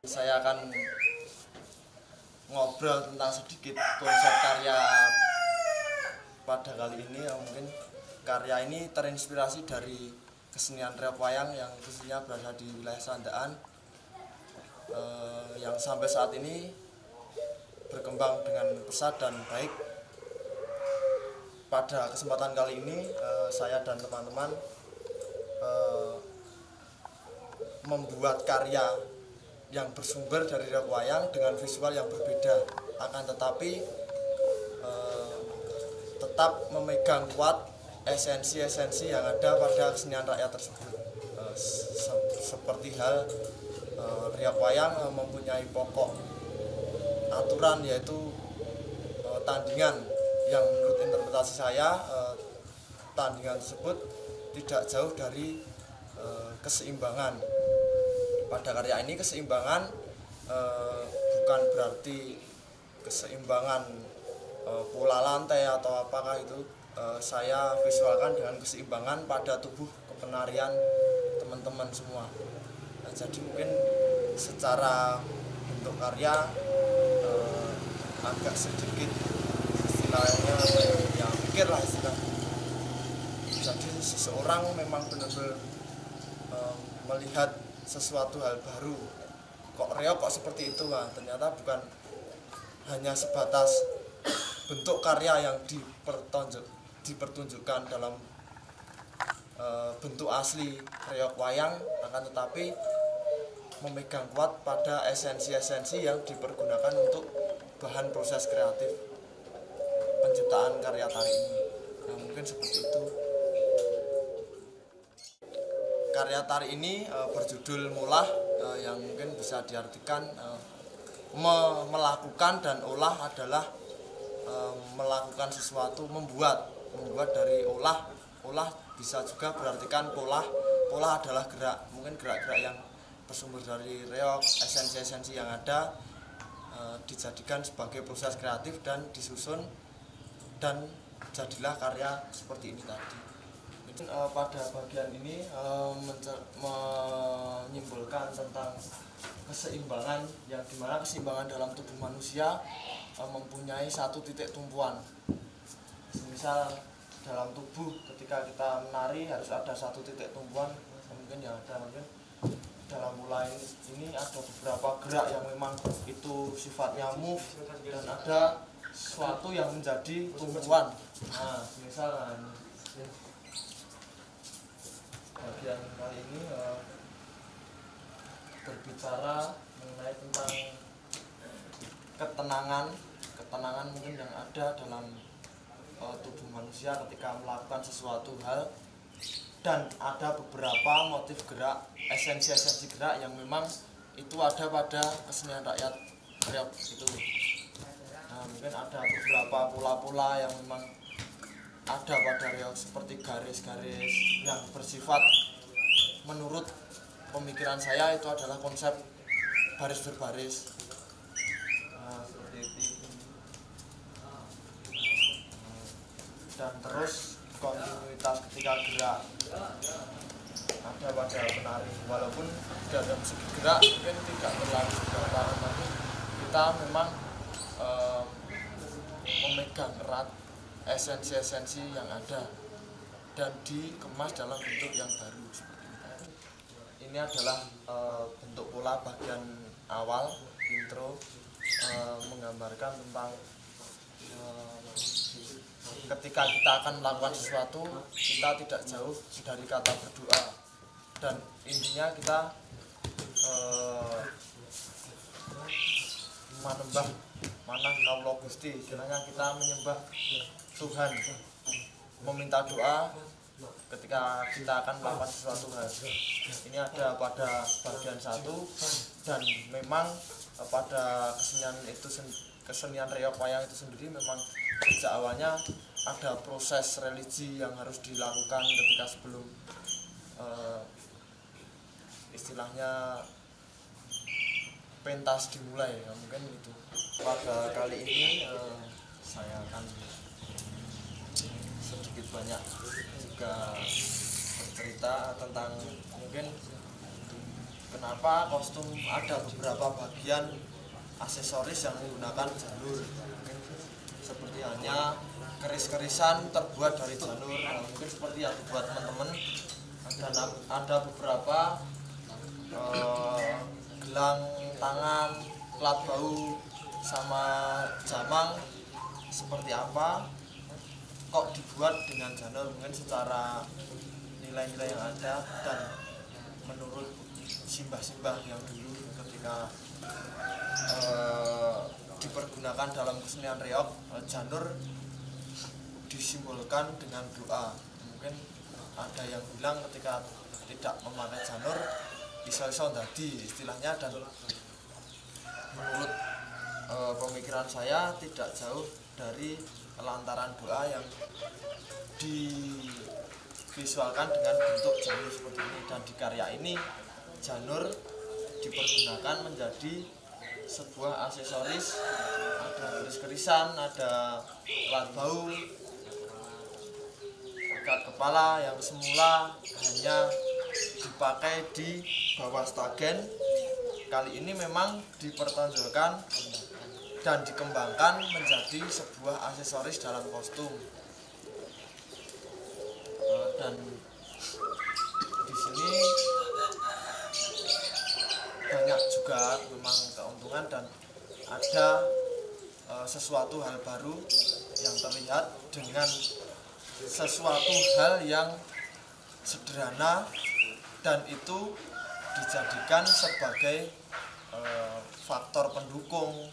Saya akan ngobrol tentang sedikit konsep karya pada kali ini. Mungkin karya ini terinspirasi dari kesenian reok wayang yang khususnya berada di wilayah Sandaan, yang sampai saat ini berkembang dengan pesat dan baik. Pada kesempatan kali ini saya dan teman-teman membuat karya yang bersumber dari reok wayang dengan visual yang berbeda, akan tetapi tetap memegang kuat esensi-esensi yang ada pada kesenian rakyat tersebut. Seperti hal reok wayang mempunyai pokok aturan, yaitu tandingan, yang menurut interpretasi saya tandingan tersebut tidak jauh dari keseimbangan. Pada karya ini keseimbangan bukan berarti keseimbangan pola lantai atau apakah itu. Saya visualkan dengan keseimbangan pada tubuh kepenarian teman-teman semua. Jadi mungkin secara bentuk karya agak sedikit istilahnya ya pikir lah istilahnya. Jadi seseorang memang benar-benar melihat sesuatu hal baru, kok reok kok seperti itu. Nah, ternyata bukan hanya sebatas bentuk karya yang dipertunjukkan dalam bentuk asli reok wayang, akan tetapi memegang kuat pada esensi-esensi yang dipergunakan untuk bahan proses kreatif penciptaan karya tari ini. Nah, mungkin seperti itu. Karya tari ini berjudul Mulah, yang mungkin bisa diartikan melakukan, dan olah adalah melakukan sesuatu, membuat dari olah. Olah bisa juga berartikan pola adalah gerak, mungkin gerak-gerak yang bersumber dari reok, esensi-esensi yang ada dijadikan sebagai proses kreatif dan disusun, dan jadilah karya seperti ini tadi. Pada bagian ini menyimpulkan tentang keseimbangan, yang dimana keseimbangan dalam tubuh manusia mempunyai satu titik tumpuan. Misal dalam tubuh ketika kita menari harus ada satu titik tumpuan, mungkin yang ada mungkin dalam mulai ini ada beberapa gerak yang memang itu sifatnya move, dan ada sesuatu yang menjadi tumpuan. Nah, misalnya bagian kali ini berbicara mengenai tentang ketenangan mungkin yang ada dalam tubuh manusia ketika melakukan sesuatu hal, dan ada beberapa motif gerak, esensi gerak yang memang itu ada pada kesenian rakyat reok itu. Nah, mungkin ada beberapa pola-pola yang memang ada pada reok, seperti garis-garis yang bersifat, menurut pemikiran saya itu adalah konsep baris berbaris. Nah, seperti itu. Dan terus kontinuitas ketika gerak ada pada penari, walaupun dalam segi gerak mungkin tidak terlalu sederhana, tapi kita memang memegang erat esensi-esensi yang ada dan dikemas dalam bentuk yang baru seperti ini. Ini adalah bentuk pola bagian awal intro, menggambarkan tentang ketika kita akan melakukan sesuatu, kita tidak jauh dari kata berdoa, dan intinya kita manembah manah kaulo Gusti, istilahnya kita menyembah Tuhan, meminta doa ketika kita akan melakukan sesuatu hal. Ini ada pada bagian 1, dan memang pada kesenian reok wayang itu sendiri memang sejak awalnya ada proses religi yang harus dilakukan ketika sebelum istilahnya pentas dimulai, ya, mungkin itu. Pada kali ini saya akan sedikit banyak juga bercerita tentang mungkin kenapa kostum ada beberapa bagian aksesoris yang menggunakan janur, seperti halnya keris-kerisan terbuat dari janur. Nah, mungkin seperti yang dibuat teman-teman, ada beberapa gelang tangan, plat bau, sama jamang. Seperti apa kok dibuat dengan janur? Mungkin secara nilai-nilai yang ada dan menurut simbah-simbah yang dulu ketika dipergunakan dalam kesenian reog, janur disimbolkan dengan doa. Mungkin ada yang bilang ketika tidak memakai janur iso-iso dadi istilahnya, dan menurut pemikiran saya tidak jauh dari lantaran doa yang divisualkan dengan bentuk janur seperti ini. Dan di karya ini janur dipergunakan menjadi sebuah aksesoris, ada keris-kerisan, ada plat bau, ikat kepala yang semula hanya dipakai di bawah stagen, kali ini memang dipertonjolkan dan dikembangkan menjadi sebuah aksesoris dalam kostum. Dan di sini banyak juga memang keuntungan dan ada sesuatu hal baru yang terlihat dengan sesuatu hal yang sederhana, dan itu dijadikan sebagai faktor pendukung,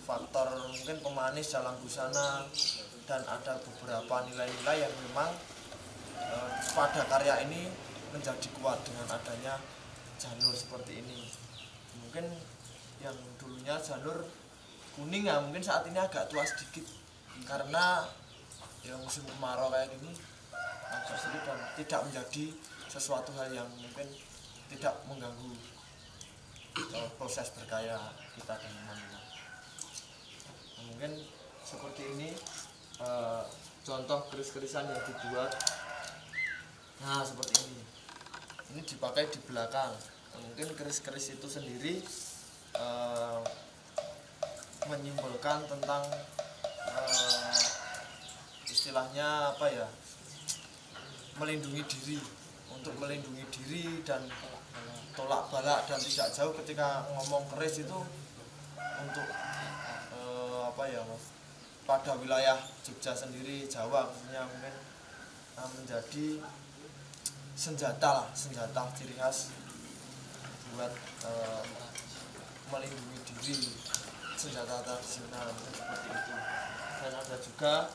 faktor mungkin pemanis dalam busana, dan ada beberapa nilai-nilai yang memang pada karya ini menjadi kuat dengan adanya janur seperti ini. Mungkin yang dulunya janur kuning ya mungkin saat ini agak tua sedikit karena yang musim kemarau kayak gini agak sedikit dan tidak menjadi sesuatu hal yang mungkin tidak mengganggu proses berkarya kita dan teman-teman. Mungkin seperti ini contoh keris-kerisan yang dibuat. Nah seperti ini dipakai di belakang. Mungkin keris-keris itu sendiri menyimbolkan tentang istilahnya apa ya, melindungi diri, untuk melindungi diri dan tolak balak, dan tidak jauh ketika ngomong keris itu untuk apa ya mas, pada wilayah Jogja sendiri, Jawa khususnya mungkin menjadi senjata ciri khas buat melindungi diri, senjata tradisional seperti itu. Dan ada juga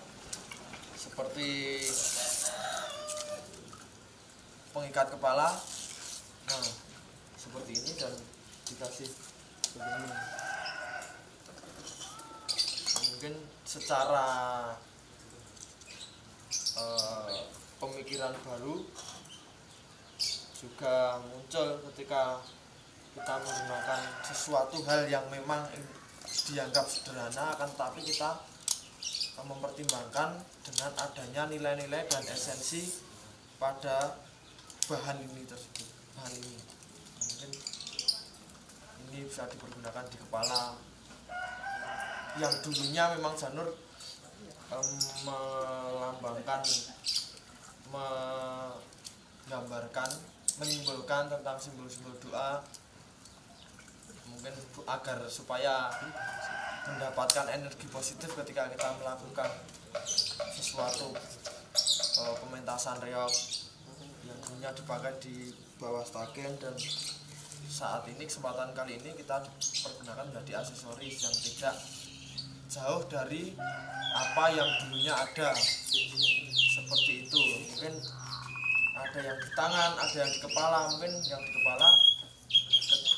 seperti pengikat kepala, nah seperti ini dan dikasih begini. Mungkin secara pemikiran baru juga muncul ketika kita menggunakan sesuatu hal yang memang dianggap sederhana, akan tetapi kita mempertimbangkan dengan adanya nilai-nilai dan esensi pada bahan ini tersebut. Bahan ini mungkin ini bisa dipergunakan di kepala, yang dulunya memang janur melambangkan, menggambarkan, menyimbolkan tentang simbol-simbol doa, mungkin agar supaya mendapatkan energi positif ketika kita melakukan sesuatu pementasan reog yang dulunya dipakai di bawah stagen, dan saat ini kesempatan kali ini kita pergunakan menjadi aksesoris yang tidak jauh dari apa yang dulunya ada. Seperti itu, mungkin ada yang di tangan, ada yang di kepala. Mungkin yang di kepala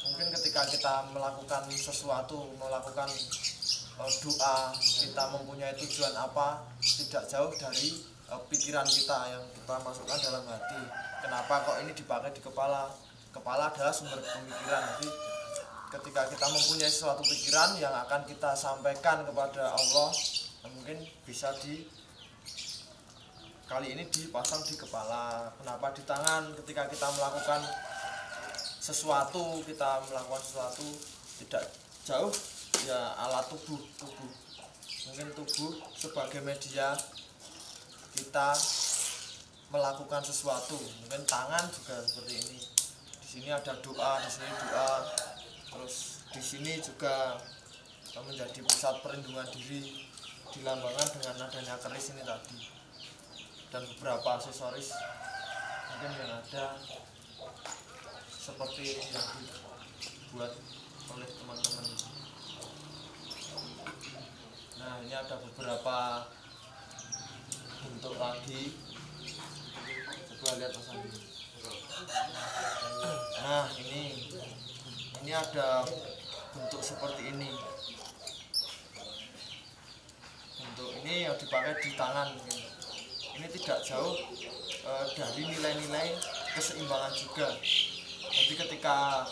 mungkin ketika kita melakukan sesuatu, melakukan doa, kita mempunyai tujuan apa, tidak jauh dari pikiran kita yang kita masukkan dalam hati. Kenapa kok ini dipakai di kepala? Kepala adalah sumber pemikiran. Jadi ketika kita mempunyai suatu pikiran yang akan kita sampaikan kepada Allah, mungkin bisa kali ini dipasang di kepala. Kenapa di tangan? Ketika kita melakukan sesuatu, kita melakukan sesuatu tidak jauh ya alat tubuh. Mungkin tubuh sebagai media kita melakukan sesuatu. Mungkin tangan juga seperti ini. Di sini ada doa, di sini doa. Terus di sini juga menjadi pusat perlindungan diri, dilambangkan dengan adanya keris ini tadi. Dan beberapa aksesoris mungkin yang ada seperti yang dibuat oleh teman-teman. Nah, ini ada beberapa bentuk lagi. Coba lihat Mas Andi. Nah, ini ada bentuk seperti ini. Bentuk ini yang dipakai di tangan. Ini tidak jauh dari nilai-nilai keseimbangan juga. Jadi ketika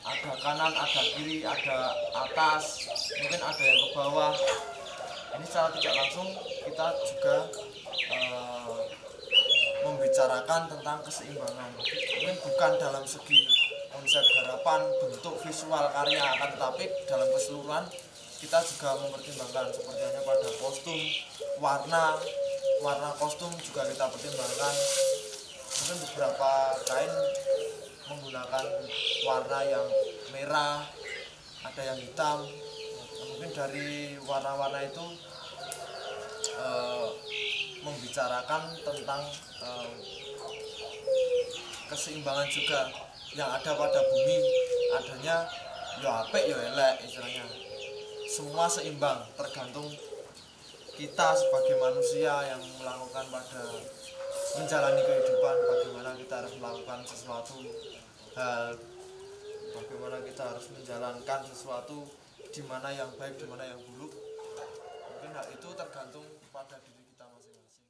ada kanan, ada kiri, ada atas, mungkin ada yang ke bawah, ini secara tidak langsung kita juga membicarakan tentang keseimbangan. Mungkin bukan dalam segi konsep garapan, bentuk visual karya, akan tetapi dalam keseluruhan kita juga mempertimbangkan seperti hanya pada kostum, warna kostum juga kita pertimbangkan. Mungkin beberapa kain menggunakan warna yang merah, ada yang hitam. Mungkin dari warna-warna itu membicarakan tentang keseimbangan juga yang ada pada bumi. Adanya ya apik ya elek istilahnya, semua seimbang, tergantung kita sebagai manusia yang melakukan pada menjalani kehidupan, bagaimana kita harus melakukan sesuatu hal, bagaimana kita harus menjalankan sesuatu, di mana yang baik, di mana yang buruk. Mungkin hal itu tergantung pada diri kita masing-masing.